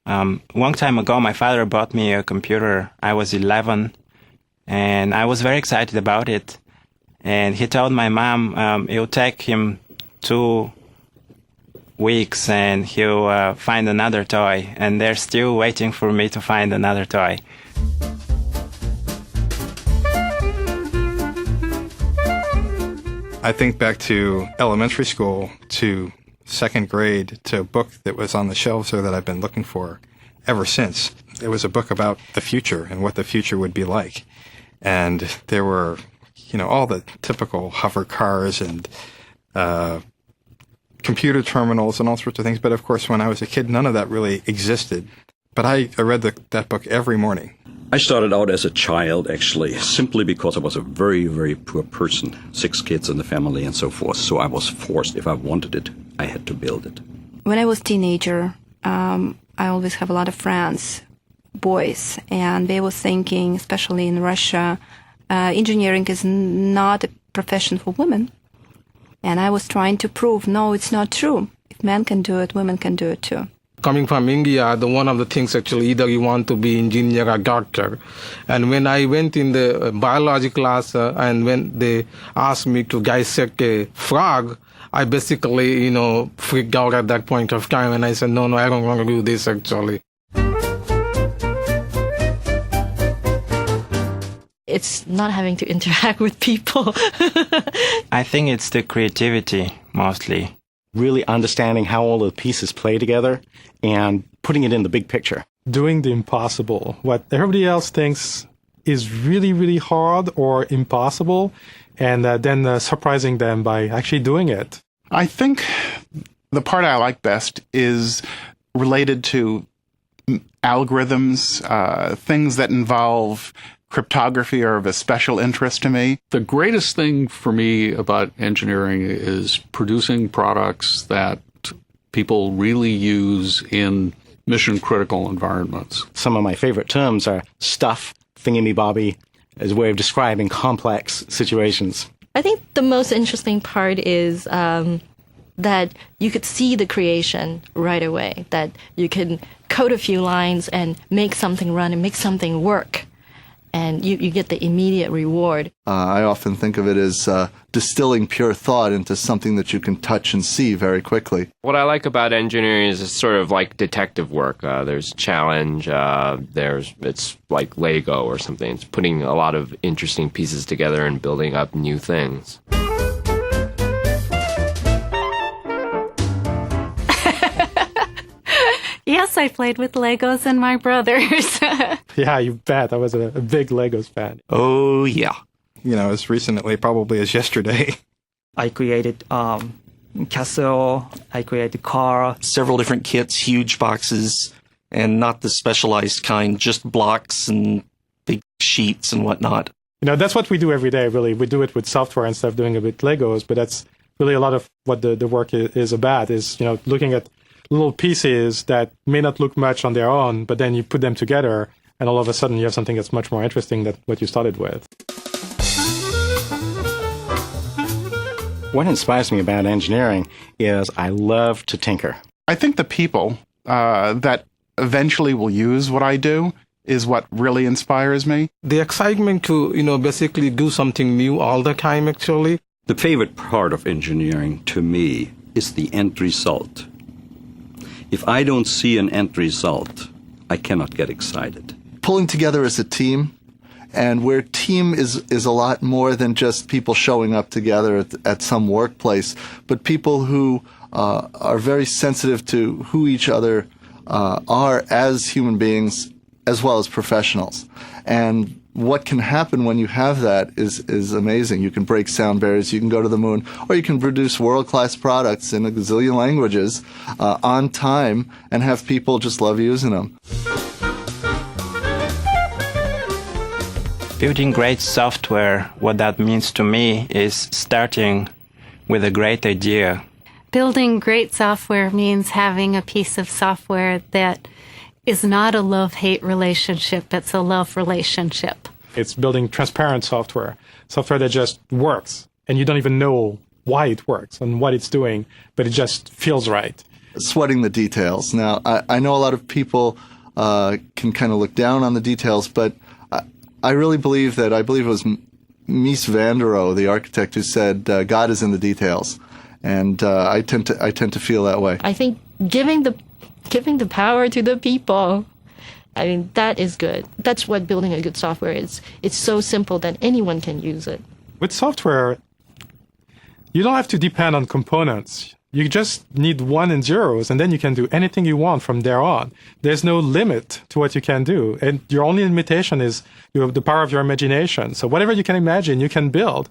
Long time ago, my father bought me a computer. I was 11, and I was very excited about it. And he told my mom it'll take him 2 weeks and he'll find another toy. And they're still waiting for me to find another toy. I think back to elementary school, to second grade, to a book that was on the shelves there that I've been looking for ever since. It was a book about the future and what the future would be like. And there were, all the typical hover cars and computer terminals and all sorts of things. But of course, when I was a kid, none of that really existed. But I read that book every morning. I started out as a child, actually, simply because I was a very, very poor person. 6 kids in the family and so forth. So I was forced, if I wanted it, I had to build it. When I was a teenager, I always have a lot of friends, boys, and they were thinking, especially in Russia, engineering is not a profession for women. And I was trying to prove, no, it's not true. If men can do it, women can do it too. Coming from India, one of the things actually, either you want to be engineer or doctor. And when I went in the biology class and when they asked me to dissect a frog, I basically, freaked out at that point of time. And I said, no, I don't want to do this actually. It's not having to interact with people. I think it's the creativity, mostly. Really understanding how all the pieces play together and putting it in the big picture. Doing the impossible. What everybody else thinks is really, really hard or impossible, and then surprising them by actually doing it. I think the part I like best is related to algorithms, things that involve cryptography are of a special interest to me. The greatest thing for me about engineering is producing products that people really use in mission-critical environments. Some of my favorite terms are stuff, thingamybobby, as a way of describing complex situations. I think the most interesting part is that you could see the creation right away, that you can code a few lines and make something run and make something work. And you get the immediate reward. I often think of it as distilling pure thought into something that you can touch and see very quickly. What I like about engineering is it's sort of like detective work. There's challenge, it's like Lego or something. It's putting a lot of interesting pieces together and building up new things. Yes, I played with Legos and my brothers. Yeah, you bet. I was a big Legos fan. Oh, yeah. As recently, probably as yesterday. I created castle, I created car. Several different kits, huge boxes, and not the specialized kind, just blocks and big sheets and whatnot. That's what we do every day, really. We do it with software and stuff, doing it with Legos, but that's really a lot of what the work is about, is, looking at little pieces that may not look much on their own, but then you put them together, and all of a sudden you have something that's much more interesting than what you started with. What inspires me about engineering is I love to tinker. I think the people that eventually will use what I do is what really inspires me. The excitement to, basically do something new all the time, actually. The favorite part of engineering to me is the end result. If I don't see an end result, I cannot get excited. Pulling together as a team, and where team is a lot more than just people showing up together at some workplace, but people who are very sensitive to who each other are as human beings as well as professionals. And what can happen when you have that is amazing. You can break sound barriers, you can go to the moon, or you can produce world-class products in a gazillion languages on time and have people just love using them. Building great software, what that means to me is starting with a great idea. Building great software means having a piece of software that is not a love-hate relationship, it's a love relationship. It's building transparent software that just works, and you don't even know why it works and what it's doing, but it just feels right. sweating the details. Now, I know a lot of people can kind of look down on the details, but I really believe that, I believe it was Mies van der Rohe, the architect, who said, God is in the details. And I tend to feel that way. I think giving the power to the people, I mean, that is good. That's what building a good software is. It's so simple that anyone can use it. With software, you don't have to depend on components. You just need 1 and zeros, and then you can do anything you want from there on. There's no limit to what you can do. And your only limitation is the power of your imagination. So whatever you can imagine, you can build.